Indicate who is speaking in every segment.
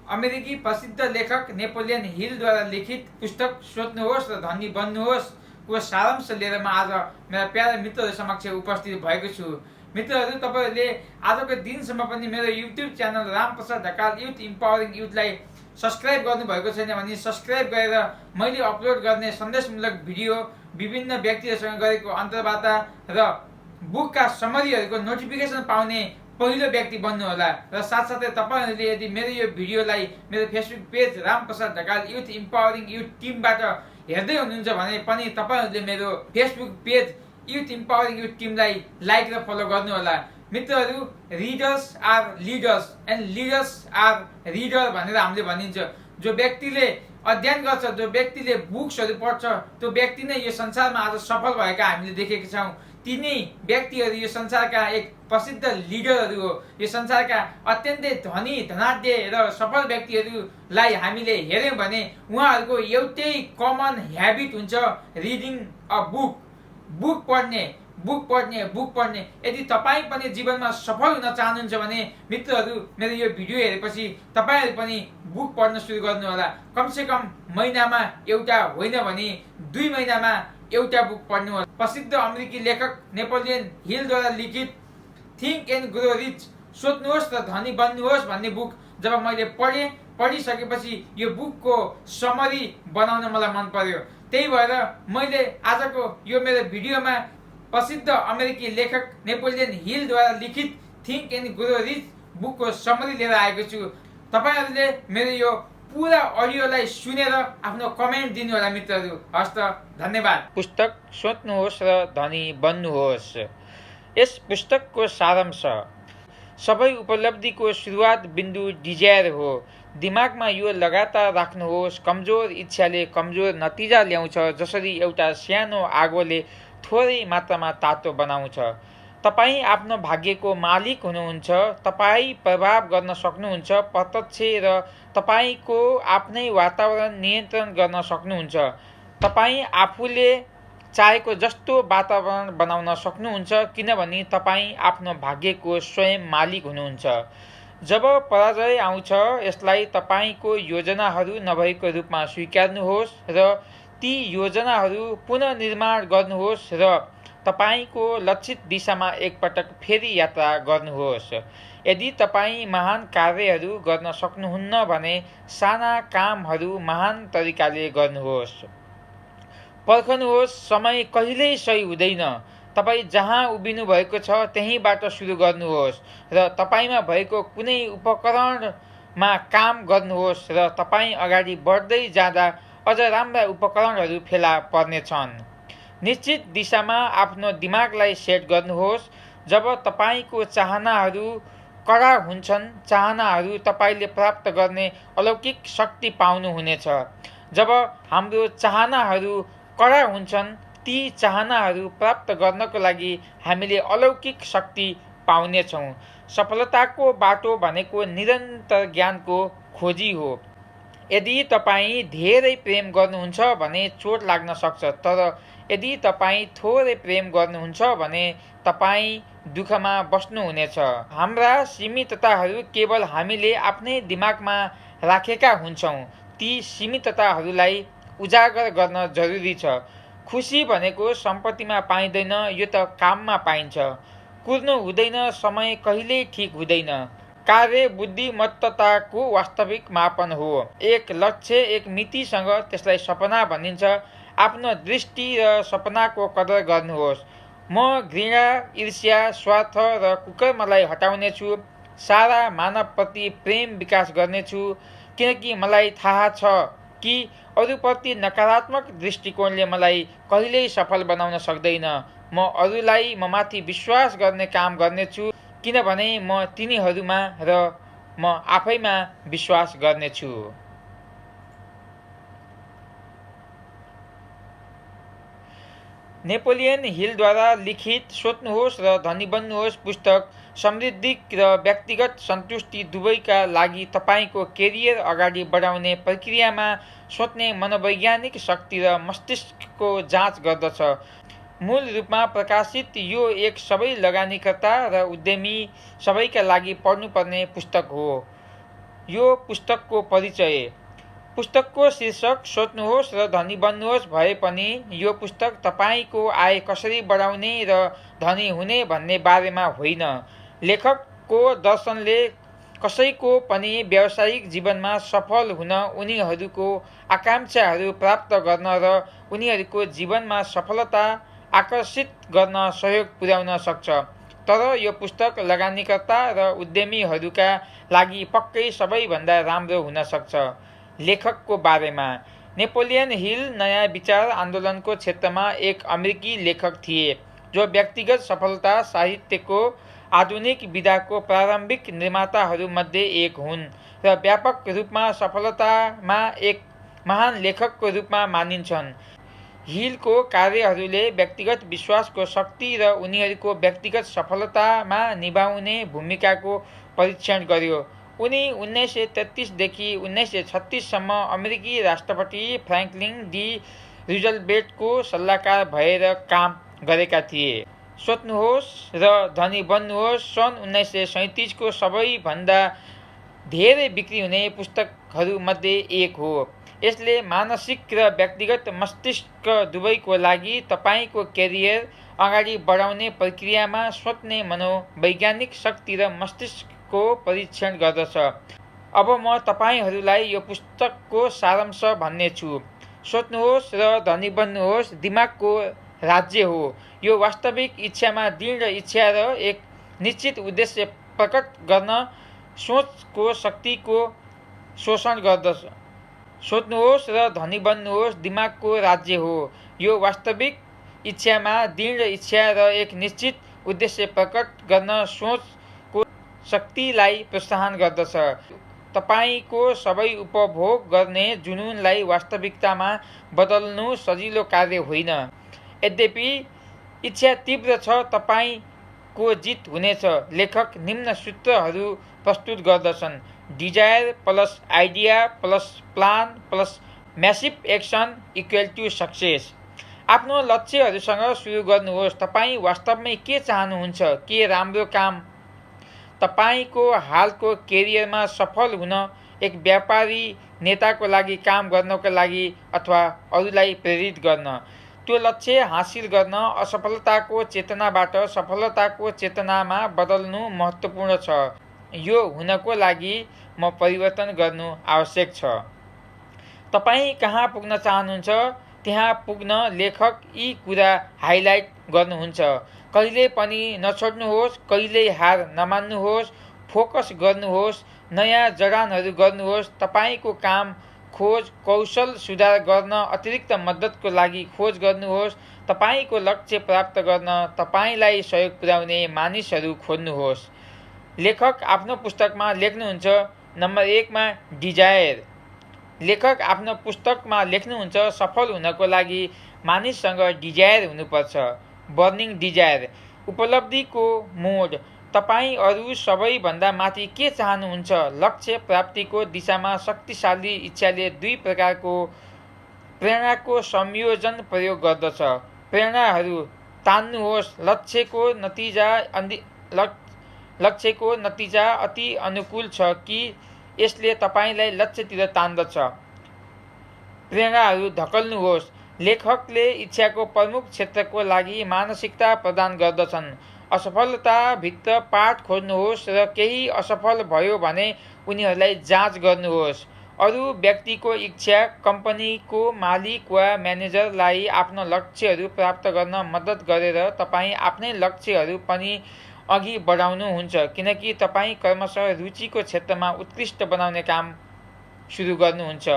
Speaker 1: अमेरिकी प्रसिद्ध लेखक नेपोलियन हिलद्वारा लिखित पुस्तक सोच्नुहोस् र धनी बन्नुहोस् को सारांश लिएर म आज मेरा प्यारा मित्रहरू समक्ष उपस्थित भएको छु। मित्रहरू, तपाईँहरूले आजको दिनसम्म पनि मेरो YouTube channel Ramprasad Dhakal youth empowering युथलाई सब्सक्राइब गर्नुभएको छैन भने सब्सक्राइब गरेर मैले अपलोड गर्ने सन्देशमूलक भिडियो, विभिन्न व्यक्तिहरूसँग गरेको अन्तर्वार्ता र बुकका समरीहरूको नोटिफिकेसन पाउने पहिलो व्यक्ति बन्नुहोला। र साथसाथै तपाईँहरूले यदि मेरो यो भिडियोलाई मेरो Facebook page Ramprasad Dhakal youth empowering youth टिमबाट हेर्दै हुनुहुन्छ भने पनि तपाईँहरूले मेरो Facebook page youth empowering youth टिमलाई लाइक र फलो गर्नुहोला। मित्रहरू, readers are leaders and leaders are reader भनेर हामीले भनिन्छ। जो व्यक्तिले अध्ययन गर्छ, जो व्यक्तिले बुक्सहरू पढ्छ, त्यो व्यक्ति नै यो संसारमा आज सफल भएका हामीले देखेका छौँ। तिनै व्यक्तिहरू यो संसारका एक प्रसिद्ध लिडरहरू हो। यो संसारका अत्यन्तै धनी धनाढ्य र सफल व्यक्तिहरूलाई हामीले हेऱ्यौँ भने उहाँहरूको एउटै कमन ह्याबिट हुन्छ, रिडिङ अ बुक। बुक पढ्ने। यदि तपाईँ पनि जीवनमा सफल हुन चाहनुहुन्छ भने मित्रहरू, मेरो यो भिडियो हेरेपछि तपाईँहरू पनि बुक पढ्न सुरु गर्नुहोला। कमसेकम महिनामा एउटा होइन भने 2 महिनामा एउटा बुक पढ्नुहोला। प्रसिद्ध अमेरिकी लेखक नेपोलियन हिलद्वारा लिखित थिङ्क एन्ड ग्रो रिच, सोच्नुहोस् र धनी बन्नुहोस् भन्ने बुक जब मैले पढिसकेपछि यो बुकको समरी बनाउन मलाई मन पर्यो। त्यही भएर मैले आजको यो मेरो भिडियोमा प्रसिद्ध अमेरिकी लेखक नेपोलियन हिलद्वारा लिखित थिङ्क एन्ड ग्रो रिच बुकको समरी लिएर आएको छु। तपाईँहरूले मेरो यो पुरा अडियोलाई सुनेर आफ्नो कमेन्ट दिनुहोला मित्रहरू। हस् त, धन्यवाद। पुस्तक सोच्नुहोस् र धनी बन्नुहोस्। यस पुस्तकको सारांश: सबै उपलब्धिको सुरुवात बिन्दु डिजायर हो। दिमागमा यो लगातार राख्नुहोस्, कमजोर इच्छाले कमजोर नतिजा ल्याउँछ, जसरी एउटा सानो आगोले थोरै मात्रामा तातो बनाउँछ। तपाईँ आफ्नो भाग्यको मालिक हुनुहुन्छ। तपाईँ प्रभाव गर्न सक्नुहुन्छ, प्रत्यक्ष र तपाईँको आफ्नै वातावरण नियन्त्रण गर्न सक्नुहुन्छ। तपाईँ आफूले चाहेको जस्तो वातावरण बनाउन सक्नुहुन्छ, किनभने तपाईँ आफ्नो भाग्यको स्वयं मालिक हुनुहुन्छ। जब पराजय आउँछ, यसलाई तपाईँको योजनाहरू नभएको रूपमा स्वीकार्नुहोस् र ती योजनाहरू पुनर्निर्माण गर्नुहोस् र तपाईँको लक्षित दिशामा एकपटक फेरि यात्रा गर्नुहोस्। यदि तपाईँ महान कार्यहरू गर्न सक्नुहुन्न भने साना कामहरू महान तरिकाले गर्नुहोस्। पर्खनुहोस्, समय कहिल्यै सही हुँदैन। तपाईँ जहाँ उभिनु भएको छ त्यहीँबाट सुरु गर्नुहोस् र तपाईँमा भएको कुनै उपकरणमा काम गर्नुहोस् र तपाईँ अगाडि बढ्दै जाँदा अझ राम्रा उपकरणहरू फेला पर्नेछन्। निश्चित दिशामा आफ्नो दिमागलाई सेट गर्नुहोस्। जब तपाईँको चाहनाहरू कडा हुन्छन्, चाहनाहरू तपाईँले प्राप्त गर्ने अलौकिक शक्ति पाउनुहुनेछ। जब हाम्रो चाहनाहरू कडा हुन्छन्, ती चाहनाहरू प्राप्त गर्नको लागि हामीले अलौकिक शक्ति पाउनेछौँ। सफलताको बाटो भनेको निरन्तर ज्ञानको खोजी हो। यदि तपाईँ धेरै प्रेम गर्नुहुन्छ भने चोट लाग्न सक्छ, तर यदि तपाईँ थोरै प्रेम गर्नुहुन्छ भने तपाईँ दुःखमा बस्नुहुनेछ। हाम्रा सीमितताहरू केवल हामीले आफ्नै दिमागमा राखेका हुन्छौँ। ती सीमितताहरूलाई उजागर गर्न जरुरी छ। खुसी भनेको सम्पत्तिमा पाइँदैन, यो त काममा पाइन्छ। कुर्नु हुँदैन, समय कहिल्यै ठिक हुँदैन। कार्य बुद्धिमत्ताको वास्तविक मापन हो। एक लक्ष्य, एक मितिसँग, त्यसलाई सपना भनिन्छ। आफ्नो दृष्टि र सपनाको कदर गर्नुहोस्। म घृणा, ईर्ष्या, स्वार्थ र कुकर्मलाई हटाउनेछु। सारा मानवप्रति प्रेम विकास गर्नेछु, किनकि मलाई थाहा छ कि अरूप्रति नकारात्मक दृष्टिकोणले मलाई कहिल्यै सफल बनाउन सक्दैन। म अरूलाई ममाथि विश्वास गर्ने काम गर्नेछु, किनभने म तिनीहरूमा र म आफैमा विश्वास गर्नेछु। नेपोलियन हिलद्वारा लिखित सोच्नुहोस् र धनी बन्नुहोस् पुस्तक समृद्धि र व्यक्तिगत सन्तुष्टि दुवैका लागि तपाईँको करियर अगाडि बढाउने प्रक्रियामा सोच्ने मनोवैज्ञानिक शक्ति र मस्तिष्कको जाँच गर्दछ। मूल रूपमा प्रकाशित यो एक सबै लगानीकर्ता र उद्यमी सबैका लागि पढ्नुपर्ने पुस्तक हो। यो पुस्तकको परिचय। पुस्तकको शीर्षक सोच्नुहोस् र धनी बन्नुहोस् भए पनि यो पुस्तक तपाईँको आय कसरी बढाउने र धनी हुने भन्ने बारेमा होइन। लेखकको दर्शनले कसैको पनि व्यावसायिक जीवनमा सफल हुन, उनीहरूको आकाङ्क्षाहरू प्राप्त गर्न र उनीहरूको जीवनमा सफलता आकर्षित गर्न सहयोग पुर्याउन सक्छ। तर यो पुस्तक लगानीकर्ता र उद्यमीहरूका लागि पक्कै सबैभन्दा राम्रो हुन सक्छ। लेखकको बारेमा। नेपोलियन हिल नयाँ विचार आन्दोलनको क्षेत्रमा एक अमेरिकी लेखक थिए जो व्यक्तिगत सफलता साहित्यको आधुनिक विधाको प्रारम्भिक निर्माताहरूमध्ये एक हुन् र व्यापक रूपमा सफलतामा एक महान लेखकको रूपमा मानिन्छन्। हिलको कार्यहरूले व्यक्तिगत विश्वासको शक्ति र उनीहरूको व्यक्तिगत सफलतामा निभाउने भूमिकाको परीक्षण गर्यो। उनी 1933 देखि 1936 सम्म अमेरिकी राष्ट्रपति फ्र्याङ्कलिन डी रुजवेल्टको सल्लाहकार भएर काम गरेका थिए। सोच्नुहोस् र धनी बन्नुहोस् सन् 1937 को सबैभन्दा धेरै बिक्री हुने पुस्तकहरूमध्ये एक हो। यसले मानसिक र व्यक्तिगत मस्तिष्क दुवैको लागि तपाईँको करियर अगाडि बढाउने प्रक्रियामा सोच्ने मनोवैज्ञानिक शक्ति र मस्तिष्कको परीक्षण गर्दछ। अब म तपाईँहरूलाई यो पुस्तकको सारांश भन्ने छु। सोच्नुहोस् र धनी बन्नुहोस् दिमागको राज्य हो। यो वास्तविक इच्छामा दृढ इच्छा र एक निश्चित उद्देश्य प्रकट गर्न सोचको शक्तिको शोषण गर्दछ। सोच्नुहोस् र धनी बन्नुहोस् दिमागको राज्य हो। यो वास्तविक इच्छामा दृढ इच्छा र एक निश्चित उद्देश्य प्रकट गर्न सोचको शक्तिलाई प्रोत्साहन गर्दछ। तपाईँको सबै उपभोग गर्ने जुनूनलाई वास्तविकतामा बदल्नु सजिलो कार्य होइन। यद्यपि इच्छा तीव्र छ, तपाईँको जित हुनेछ। लेखक निम्न सूत्रहरू प्रस्तुत गर्दछन्: desire plus idea plus plan plus massive action equal to success. आफ्नो लक्ष्यहरूसँग सुरु गर्नुहोस्। तपाईँ वास्तवमै के चाहनुहुन्छ? के राम्रो काम? तपाईँको हालको करियरमा सफल हुन, एक व्यापारी नेताको लागि काम गर्नको लागि, अथवा अरूलाई प्रेरित गर्न? त्यो लक्ष्य हासिल गर्न असफलताको चेतनाबाट सफलताको चेतनामा बदल्नु महत्त्वपूर्ण छ। यो हुनको लागि म परिवर्तन गर्नु आवश्यक छ। तपाईँ कहाँ पुग्न चाहनुहुन्छ त्यहाँ पुग्न लेखक यी कुरा हाइलाइट गर्नुहुन्छ। कहिल्यै पनि नछोड्नुहोस्, कहिल्यै हार नमान्नुहोस्, फोकस गर्नुहोस्, नयाँ जडानहरू गर्नुहोस्। तपाईँको काम खोज कौशल सुधार गर्न अतिरिक्त मद्दतको लागि खोज गर्नुहोस्। तपाईँको लक्ष्य प्राप्त गर्न तपाईँलाई सहयोग पुर्याउने मानिसहरू खोज्नुहोस्। लेखक आफ्नो पुस्तकमा लेख्नुहुन्छ। नम्बर 1 मा डिजायर। लेखक आफ्नो पुस्तकमा लेख्नुहुन्छ, सफल हुनको लागि मानिससँग डिजायर हुनुपर्छ। Burning desire. उपलब्धिको मोड। तपाईँ अरू सबैभन्दा माथि के चाहनुहुन्छ? लक्ष्य प्राप्तिको दिशामा शक्तिशाली इच्छाले दुई प्रकारको प्रेरणाको संयोजन प्रयोग गर्दछ। प्रेरणाहरू तान्नुहोस्। लक्ष्यको नतिजा अति अनुकूल छ कि यसले तपाईँलाई लक्ष्यतिर तान्दछ। प्रेरणाहरू धकल्नुहोस्। लेखकले इच्छाको प्रमुख क्षेत्रको लागि मानसिकता प्रदान गर्दछन्। असफलताभित्र पाठ खोज्नुहोस् र केही असफल भयो भने उनीहरूलाई जाँच गर्नुहोस्। अरू व्यक्तिको इच्छा कम्पनीको मालिक वा म्यानेजरलाई आफ्नो लक्ष्यहरू प्राप्त गर्न मद्दत गरेर तपाईँ आफ्नै लक्ष्यहरू पनि अघि बढाउनुहुन्छ, किनकि तपाईँ क्रमशः रुचिको क्षेत्रमा उत्कृष्ट बनाउने काम सुरु गर्नुहुन्छ।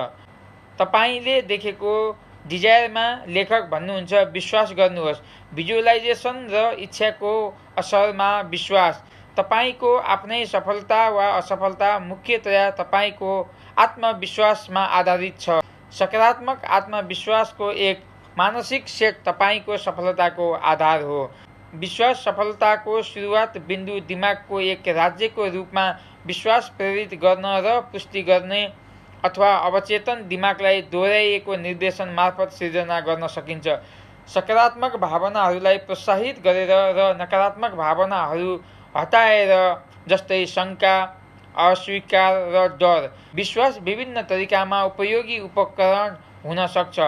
Speaker 1: तपाईँले देखेको डिजायरमा लेखक भन्नुहुन्छ, विश्वास गर्नुहोस्। भिजुअलाइजेसन र इच्छाको असरमा विश्वास। तपाईँको आफ्नै सफलता वा असफलता मुख्यतया तपाईँको आत्मविश्वासमा आधारित छ। सकारात्मक आत्मविश्वासको एक मानसिक सेट तपाईँको सफलताको आधार हो। विश्वास सफलताको सुरुवात बिन्दु दिमागको एक राज्यको रूपमा विश्वास प्रेरित गर्न र पुष्टि गर्ने अथवा अवचेतन दिमागलाई दोहोऱ्याइएको निर्देशन मार्फत सिर्जना गर्न सकिन्छ। सकारात्मक भावनाहरूलाई प्रोत्साहित गरेर र नकारात्मक भावनाहरू हटाएर, जस्तै शङ्का, अस्वीकार र डर। विश्वास विभिन्न तरिकामा उपयोगी उपकरण हुन सक्छ।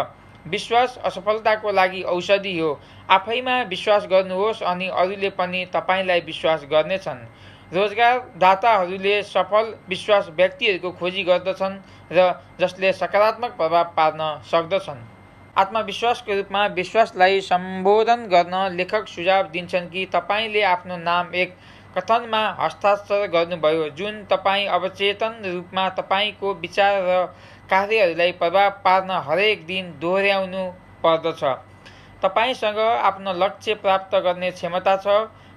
Speaker 1: विश्वास असफलताको लागि औषधि हो। आफैमा विश्वास गर्नुहोस् अनि अरूले पनि तपाईँलाई विश्वास गर्नेछन्। रोजगारदाताहरूले सफल विश्वास व्यक्तिहरूको खोजी गर्दछन् र जसले सकारात्मक प्रभाव पार्न सक्दछन्। आत्मविश्वासको रूपमा विश्वासलाई सम्बोधन गर्न लेखक सुझाव दिन्छन् कि तपाईँले आफ्नो नाम एक कथनमा हस्ताक्षर गर्नुभयो जुन तपाईँ अवचेतन रूपमा तपाईँको विचार र कार्यहरूलाई प्रभाव पार्न हरेक दिन दोहोर्याउनु पर्दछ। तपाईँसँग आफ्नो लक्ष्य प्राप्त गर्ने क्षमता छ।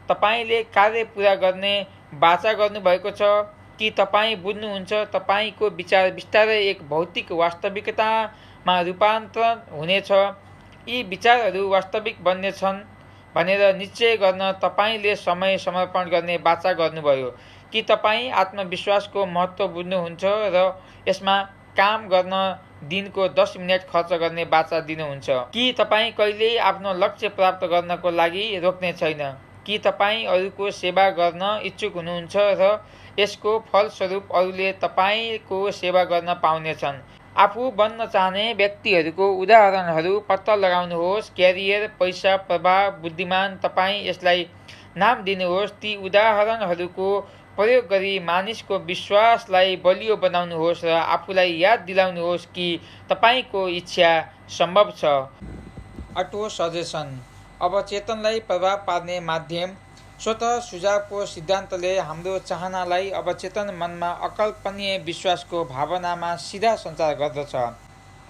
Speaker 1: तपाईँले कार्य पूरा गर्ने वाचा गर्नुभएको छ कि तपाईँ बुझ्नुहुन्छ तपाईँको विचार बिस्तारै एक भौतिक वास्तविकतामा रूपान्तरण हुनेछ। यी विचारहरू वास्तविक बन्नेछन् भनेर निश्चय गर्न तपाईँले समय समर्पण गर्ने वाचा गर्नुभयो कि तपाईँ आत्मविश्वासको महत्त्व बुझ्नुहुन्छ र यसमा काम गर्न दिनको 10 मिनेट खर्च गर्ने वाचा दिनुहुन्छ कि तपाईँ कहिल्यै आफ्नो लक्ष्य प्राप्त गर्नको लागि रोक्ने छैन कि तपाईँ अरूको सेवा गर्न इच्छुक हुनुहुन्छ र यसको फलस्वरूप अरूले तपाईँको सेवा गर्न पाउनेछन्। आफू बन्न चाहने व्यक्तिहरूको उदाहरणहरू पत्ता लगाउनुहोस्। क्यारियर, पैसा, प्रभाव, बुद्धिमान। तपाईँ यसलाई नाम दिनुहोस्। ती उदाहरणहरूको प्रयोग गरी मानिसको विश्वासलाई बलियो बनाउनुहोस् र आफूलाई याद दिलाउनुहोस् कि तपाईँको इच्छा सम्भव छ। Auto suggestion. अब चेतनलाई प्रभाव पार्ने माध्यम। स्वतः सुझावको सिद्धान्तले हाम्रो चाहनालाई अवचेतन मनमा अकल्पनीय विश्वासको भावनामा सिधा सञ्चार गर्दछ।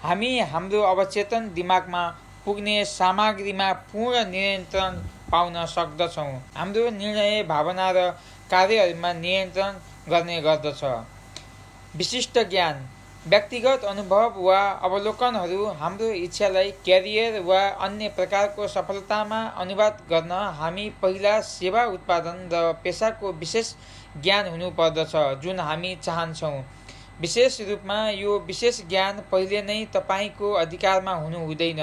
Speaker 1: हामी हाम्रो अवचेतन दिमागमा पुग्ने सामग्रीमा पूर्ण नियन्त्रण पाउन सक्दछौँ। हाम्रो निर्णय, भावना र कार्यहरूमा नियन्त्रण गर्ने गर्दछ। विशिष्ट ज्ञान। व्यक्तिगत अनुभव वा अवलोकनहरू हाम्रो इच्छालाई क्यारियर वा अन्य प्रकारको सफलतामा अनुवाद गर्न हामी पहिला सेवा, उत्पादन र पेसाको विशेष ज्ञान हुनुपर्दछ जुन हामी चाहन्छौँ। विशेष रूपमा यो विशेष ज्ञान पहिले नै तपाईँको अधिकारमा हुनु हुँदैन।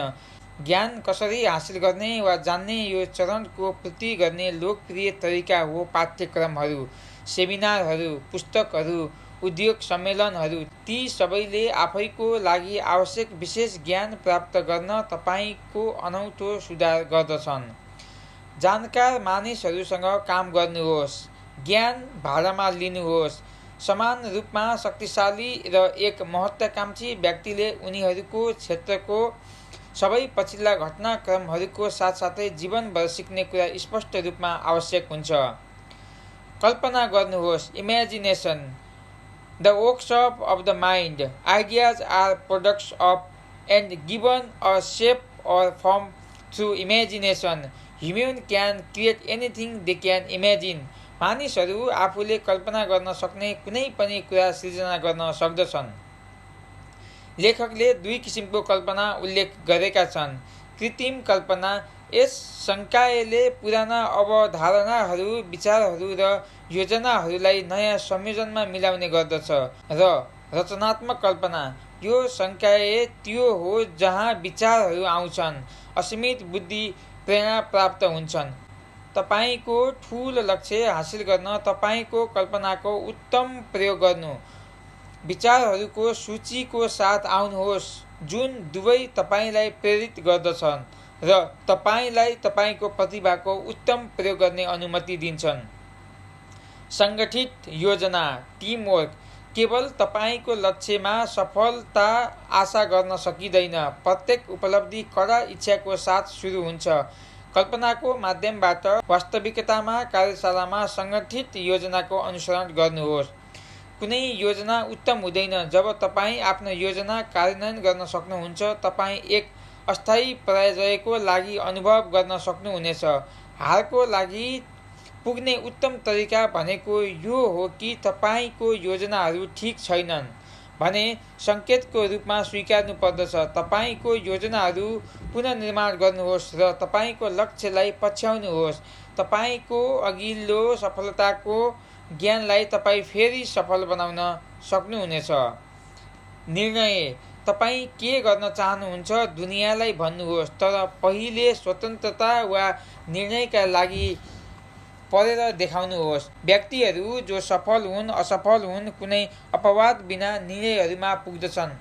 Speaker 1: ज्ञान कसरी हासिल गर्ने वा जान्ने यो चरणको पूर्ति गर्ने लोकप्रिय तरिका हो पाठ्यक्रमहरू, सेमिनारहरू, पुस्तकहरू, उद्योग सम्मेलनहरू। ती सबैले आफैको लागि आवश्यक विशेष ज्ञान प्राप्त गर्न तपाईँको अनौठो सुधार गर्दछन्। जानकार मानिसहरूसँग काम गर्नुहोस्। ज्ञान भाडामा लिनुहोस्। समान रूपमा शक्तिशाली र एक महत्त्वाकांक्षी व्यक्तिले उनीहरूको क्षेत्रको सबै पछिल्ला घटनाक्रमहरूको साथसाथै जीवनभर सिक्ने कुरा स्पष्ट रूपमा आवश्यक हुन्छ। कल्पना गर्नुहोस्। Imagination. The workshop of the mind. Ideas are products of and given a shape or form through imagination. Human can create anything they can imagine. मानिसहरू आफूले कल्पना गर्न सक्ने कुनै पनि कुरा सृजना गर्न सक्दछन्। लेखकले 2 किसिमको कल्पना उल्लेख गरेका छन्। कृत्रिम कल्पना। यस संकायले पुराना अवधारणाहरू, विचारहरू र योजनाहरूलाई नयाँ संयोजनमा मिलाउने गर्दछ। र रचनात्मक कल्पना। यो संकाय त्यो हो जहाँ विचारहरू आउँछन्, असीमित बुद्धि, प्रेरणा प्राप्त हुन्छन्। तपाईँको ठूलो लक्ष्य हासिल गर्न तपाईँको कल्पनाको उत्तम प्रयोग गर्नु। विचारहरूको सूचीको साथ आउनुहोस् जुन दुवै तपाईँलाई प्रेरित गर्दछन् र तपाईँलाई तपाईँको प्रतिभाको उत्तम प्रयोग गर्ने अनुमति दिन्छन्। सङ्गठित योजना। टिमवर्क। केवल तपाईँको लक्ष्यमा सफलता आशा गर्न सकिँदैन। प्रत्येक उपलब्धि कडा इच्छाको साथ सुरु हुन्छ। कल्पनाको माध्यमबाट वास्तविकतामा कार्यशालामा सङ्गठित योजनाको अनुसरण गर्नुहोस्। कुनै योजना उत्तम हुँदैन जब तपाईँ आफ्नो योजना कार्यान्वयन गर्न सक्नुहुन्छ। तपाईँ एक अस्थायी पराजयको लागि अनुभव गर्न सक्नुहुनेछ। हारको लागि पुग्ने उत्तम तरिका भनेको यो हो कि तपाईँको योजनाहरू ठिक छैनन् भने सङ्केतको रूपमा स्वीकार्नु पर्दछ। तपाईँको योजनाहरू पुनर्निर्माण गर्नुहोस् र तपाईँको लक्ष्यलाई पछ्याउनुहोस्। तपाईँको अघिल्लो सफलताको ज्ञानलाई तपाईँ फेरि सफल बनाउन सक्नुहुनेछ। निर्णय। तपाईँ के गर्न चाहनुहुन्छ दुनियाँलाई भन्नुहोस्, तर पहिले स्वतन्त्रता वा निर्णयका लागि पढेर देखाउनुहोस्। व्यक्तिहरू जो सफल हुन् असफल हुन् कुनै अपवाद बिना निर्णयहरूमा पुग्दछन्।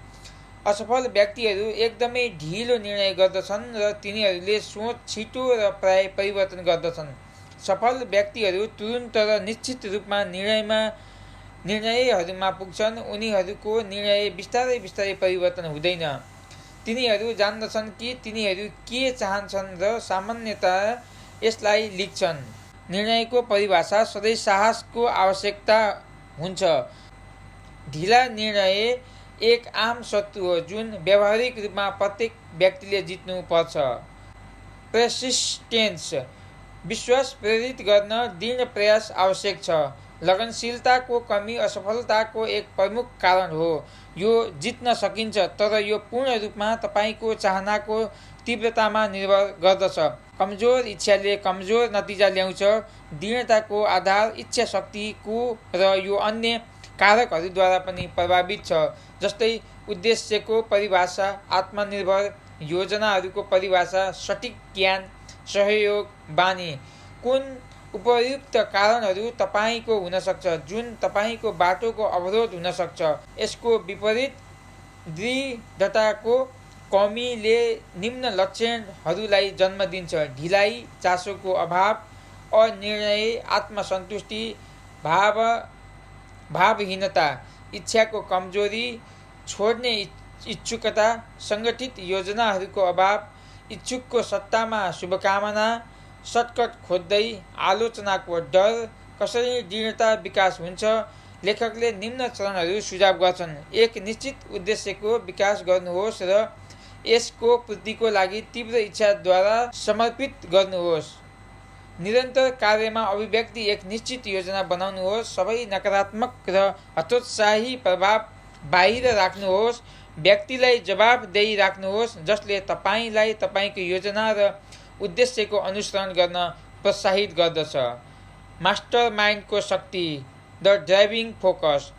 Speaker 1: असफल व्यक्तिहरू एकदमै ढिलो निर्णय गर्दछन् र तिनीहरूले सोच छिटो र प्राय परिवर्तन गर्दछन्। सफल व्यक्तिहरू तुरुन्त र निश्चित रूपमा निर्णयहरूमा पुग्छन्। उनीहरूको निर्णय बिस्तारै बिस्तारै परिवर्तन हुँदैन। तिनीहरू जान्दछन् कि तिनीहरू के चाहन्छन् र सामान्यतया यसलाई लिख्छन्। निर्णयको परिभाषा सधैँ साहसको आवश्यकता हुन्छ। ढिला निर्णय एक आम शत्रु हो जुन व्यावहारिक रूपमा प्रत्येक व्यक्तिले जित्नु पर्छ। पर्सिस्टेन्स विश्वास प्रेरित गर्न दृढ प्रयास आवश्यक छ। लगनशीलताको कमी असफलताको एक प्रमुख कारण हो। यो जित्न सकिन्छ तर यो पूर्ण रूपमा तपाईको चाहनाको तीव्रतामा निर्भर गर्दछ। कमजोर इच्छाले कमजोर नतिजा ल्याउँछ। दृढताको आधार इच्छा शक्तिको र यो अन्य कारकहरूद्वारा पनि प्रभावित छ, जस्तै उद्देश्यको परिभाषा, आत्मनिर्भर योजनाहरूको परिभाषा, सटीक ज्ञान, सहयोग, बानी। कुन उपयुक्त कारणहरू तपाईको हुन सक्छ जुन तपाईको बाटोको अवरोध हुन सक्छ। यसको विपरीत दृढताको कमीले निम्न लक्षणहरूलाई जन्म दिन्छ: ढिलाइ, चासोको अभाव, अनिर्णय, आत्मसन्तुष्टि, भावहीनता, इच्छाको कमजोरी, छोड्ने इच्छुकता, सङ्गठित योजनाहरूको अभाव, इच्छुकको सट्टामा शुभकामना, सर्टकट खोज्दै, आलोचनाको डर। कसरी दृढता विकास हुन्छ? लेखकले निम्न चरणहरू सुझाव गर्छन्। एक निश्चित उद्देश्यको विकास गर्नुहोस् र यसको पूर्तिको लागि तीव्र इच्छाद्वारा समर्पित गर्नुहोस्। निरन्तर कार्यमा अभिव्यक्ति एक निश्चित योजना बनाउनुहोस्। सबै नकारात्मक र हतोत्साही प्रभाव बाहिर राख्नुहोस्। व्यक्तिलाई जवाफदेही राख्नुहोस् जसले तपाईलाई तपाईको योजना र उद्देश्यको अनुसरण गर्न प्रोत्साहित गर्दछ। मास्टरमाइन्डको शक्ति, द ड्राइभिङ फोर्स।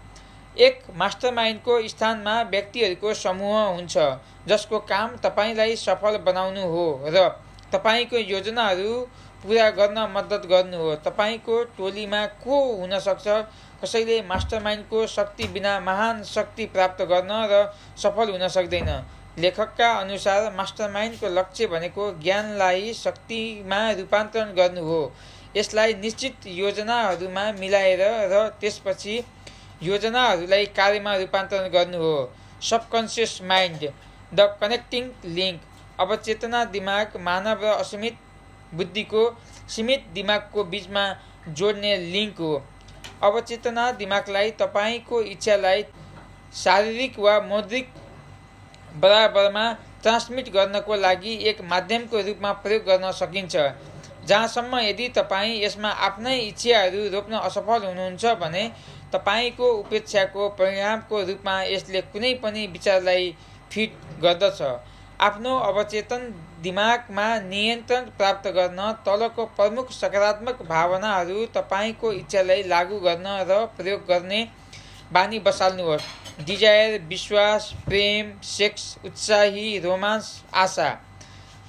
Speaker 1: एक मास्टरमाइन्डको स्थानमा व्यक्तिहरूको समूह हुन्छ जसको काम तपाईलाई सफल बनाउनु हो र तपाईको योजनाहरू पूरा गर्न मद्दत गर्नु हो। तपाईको टोलीमा को हुन सक्छ? कसैले मास्टरमाइन्डको शक्ति बिना महान शक्ति प्राप्त गर्न र सफल हुन सक्दैन। लेखकका अनुसार मास्टरमाइन्डको लक्ष्य भनेको ज्ञानलाई शक्तिमा रूपान्तरण गर्नु हो। यसलाई निश्चित योजनाहरूमा मिलाएर र त्यसपछि योजनाहरूलाई कार्यमा रूपान्तरण गर्नु हो। Subconscious mind, the connecting link. अवचेतना दिमाग मानव र असीमित बुद्धिको सीमित दिमागको बीचमा जोड्ने लिङ्क हो। अवचेतना दिमागलाई तपाईको इच्छालाई शारीरिक वा मौद्रिक बराबरमा ट्रान्समिट गर्नको लागि एक माध्यमको रूपमा प्रयोग गर्न सकिन्छ। जहाँसम्म यदि तपाईँ यसमा आफ्नै इच्छाहरू रोप्न असफल हुनुहुन्छ भने तपाईको उपेक्षाको परिणामको रूपमा यसले कुनै पनि विचारलाई फिट गर्दछ। आफ्नो अवचेतन दिमागमा नियन्त्रण प्राप्त गर्न तलको प्रमुख सकारात्मक भावनाहरू तपाईको इच्छालाई लागू गर्न र प्रयोग गर्ने बानी बसाल्नुहोस्। डिजायर, विश्वास, प्रेम, सेक्स, उत्साही, रोमान्स, आशा।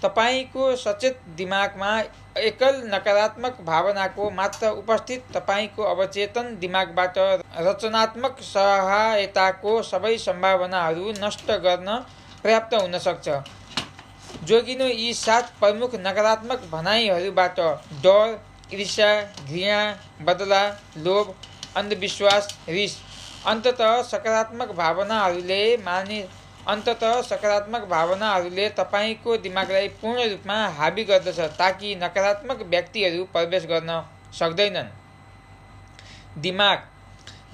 Speaker 1: तपाईको सचेत दिमागमा एकल नकारात्मक भावनाको मात्र उपस्थित तपाईको अवचेतन दिमागबाट रचनात्मक सहायताको सबै सम्भावनाहरू नष्ट गर्न पर्याप्त हुन सक्छ। जोगिनु यी 7 प्रमुख नकारात्मक भनाइहरूबाट: डर, ईर्ष्या, घृणा, बदला, लोभ, अन्धविश्वास, रिस। अन्ततः सकारात्मक भावनाहरूले तपाईको दिमागलाई पूर्ण रूपमा हावी गर्दछ ताकि नकारात्मक व्यक्तिहरू प्रवेश गर्न सक्दैनन्।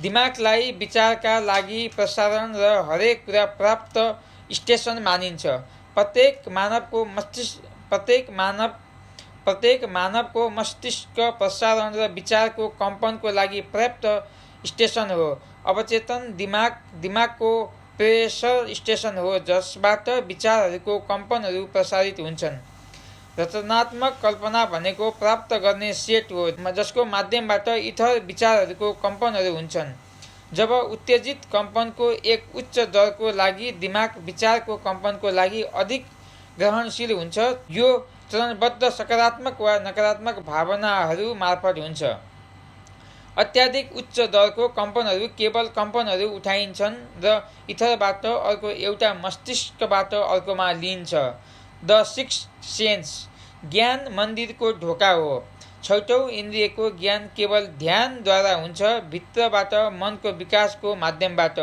Speaker 1: दिमागलाई विचारका लागि प्रसारण र हरेक कुरा प्राप्त स्टेसन मानिन्छ। प्रत्येक मानवको मस्तिष्क प्रसारण र विचारको कम्पनको लागि पर्याप्त स्टेसन हो। अवचेतन दिमागको प्रेसर स्टेसन हो जसबाट विचारहरूको कम्पनहरू प्रसारित हुन्छन्। रचनात्मक कल्पना भनेको प्राप्त गर्ने सेट हो जसको माध्यमबाट इथर विचारहरूको कम्पनहरू हुन्छन्। जब उत्तेजित कम्पनको एक उच्च दरको लागि दिमाग विचारको कम्पनको लागि अधिक ग्रहणशील हुन्छ, यो चरणबद्ध सकारात्मक वा नकारात्मक भावनाहरू मार्फत हुन्छ। अत्याधिक उच्च दरको कम्पनहरू केवल कम्पनहरू उठाइन्छन् र इथरबाट अर्को एउटा मस्तिष्कबाट अर्कोमा लिइन्छ। द सिक्स्थ सेन्स, ज्ञान मन्दिरको ढोका हो। छैटौँ इन्द्रियको ज्ञान केवल ध्यानद्वारा हुन्छ, भित्रबाट मनको विकासको माध्यमबाट।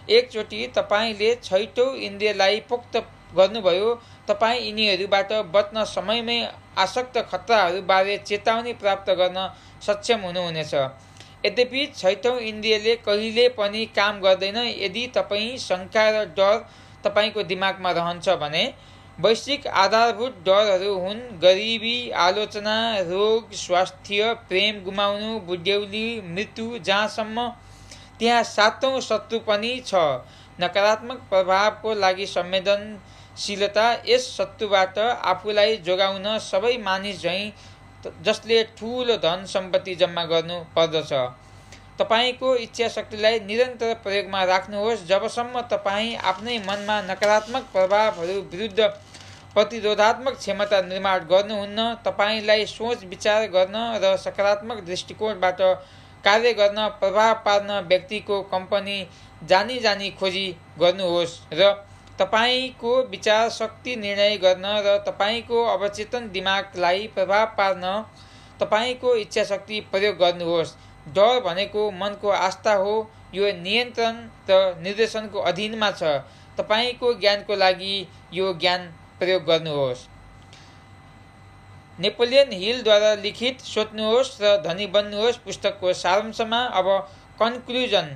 Speaker 1: एकचोटि तपाईँले छैटौँ इन्द्रियलाई पोक्त गर्नुभयो, तपाईँ यिनीहरूबाट बच्न समयमै आसक्त खतराहरूबारे चेतावनी प्राप्त गर्न सक्षम हुनुहुनेछ। यद्यपि छैटौँ इन्द्रियले कहिले पनि काम गर्दैन यदि तपाईँ शङ्का र डर तपाईँको दिमागमा रहन्छ भने। वैश्विक आधारभूत डरहरू हुन् गरिबी, आलोचना, रोग, स्वास्थ्य, प्रेम गुमाउनु, बुढ्यौली, मृत्यु। जहाँसम्म त्यहाँ सातौँ शत्रु पनि छ, नकारात्मक प्रभावको लागि संवेदनशीलता। यस शत्रुबाट आफूलाई जोगाउन सबै मानिस झैँ जसले ठुलो धन सम्पत्ति जम्मा गर्नु पर्दछ। तपाईँको इच्छा शक्तिलाई निरन्तर प्रयोगमा राख्नुहोस् जबसम्म तपाईँ आफ्नै मनमा नकारात्मक प्रभावहरू विरुद्ध प्रतिरोधात्मक क्षमता निर्माण गर्नुहुन्न। तपाईँलाई सोच विचार गर्न र सकारात्मक दृष्टिकोणबाट कार्य गर्न, प्रभाव पार्न व्यक्तिको कम्पनी जानी खोजी गर्नुहोस् र तपाईँको विचार शक्ति निर्णय गर्न र तपाईँको अवचेतन दिमागलाई प्रभाव पार्न तपाईँको इच्छा शक्ति प्रयोग गर्नुहोस्। डर भनेको मनको आस्था हो, यो नियन्त्रण र निर्देशनको अधीनमा छ। तपाईँको ज्ञानको लागि यो ज्ञान प्रयोग गर्नुहोस्। नेपोलियन हिलद्वारा लिखित सोच्नुहोस् र धनी बन्नुहोस् पुस्तकको सारांशमा अब कन्क्लुजन।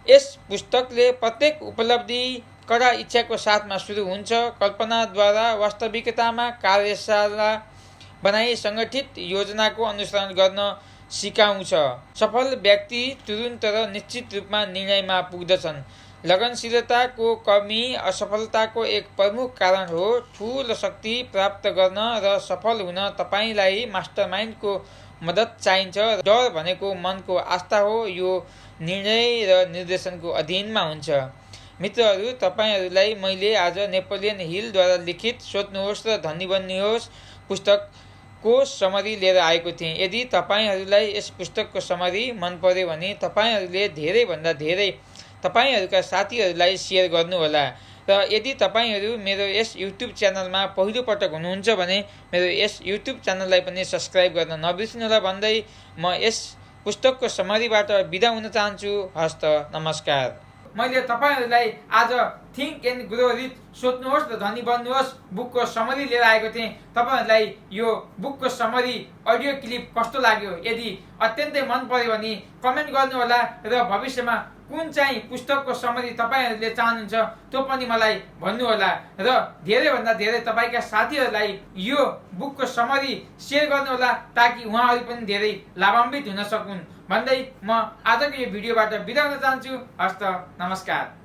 Speaker 1: यस पुस्तकले प्रत्येक उपलब्धि कडा इच्छाको साथमा सुरु हुन्छ। कल्पनाद्वारा वास्तविकतामा कार्यशाला बनाई सङ्गठित योजनाको अनुसरण गर्न सिकाउँछ। सफल व्यक्ति तुरुन्त र निश्चित रूपमा निर्णयमा पुग्दछन्। लगनशीलताको कमी असफलताको एक प्रमुख कारण हो। ठूलो शक्ति प्राप्त गर्न र सफल हुन तपाईँलाई मास्टरमाइन्डको मद्दत चाहिन्छ। डर भनेको मनको आस्था हो, यो निर्णय र निर्देशनको अधीनमा हुन्छ। मित्रहरू, तपाईँहरूलाई मैले आज नेपोलियन हिलद्वारा लिखित सोच्नुहोस् र धनी बन्नुहोस् पुस्तकको समरी लिएर आएको थिएँ। यदि तपाईँहरूलाई यस पुस्तकको समरी मन पर्यो भने तपाईँहरूले धेरैभन्दा धेरै तपाईँहरूका साथीहरूलाई सेयर गर्नुहोला र यदि तपाईँहरू मेरो यस युट्युब च्यानलमा पहिलोपटक हुनुहुन्छ भने मेरो यस युट्युब च्यानललाई पनि सब्सक्राइब गर्न नबिर्सिनुहोला भन्दै म यस पुस्तकको समरीबाट बिदा हुन चाहन्छु। हस्त नमस्कार। मैले तपाईँहरूलाई आज थिङ्क एन्ड ग्रो रिच सोच्नुहोस् र धनी बन्नुहोस् बुकको समरी लिएर आएको थिएँ। तपाईँहरूलाई यो बुकको समरी अडियो क्लिप कस्तो लाग्यो? यदि अत्यन्तै मन पर्यो भने कमेन्ट गर्नुहोला र भविष्यमा कुन चाहिँ पुस्तकको समरी तपाईँहरूले चाहनुहुन्छ त्यो पनि मलाई भन्नुहोला र धेरैभन्दा धेरै तपाईँका साथीहरूलाई यो बुकको समरी सेयर गर्नुहोला ताकि उहाँहरू पनि धेरै लाभान्वित हुन सकुन् भन्दै म आजको यो भिडियोबाट बिदा हुन चाहन्छु। हस्त नमस्कार।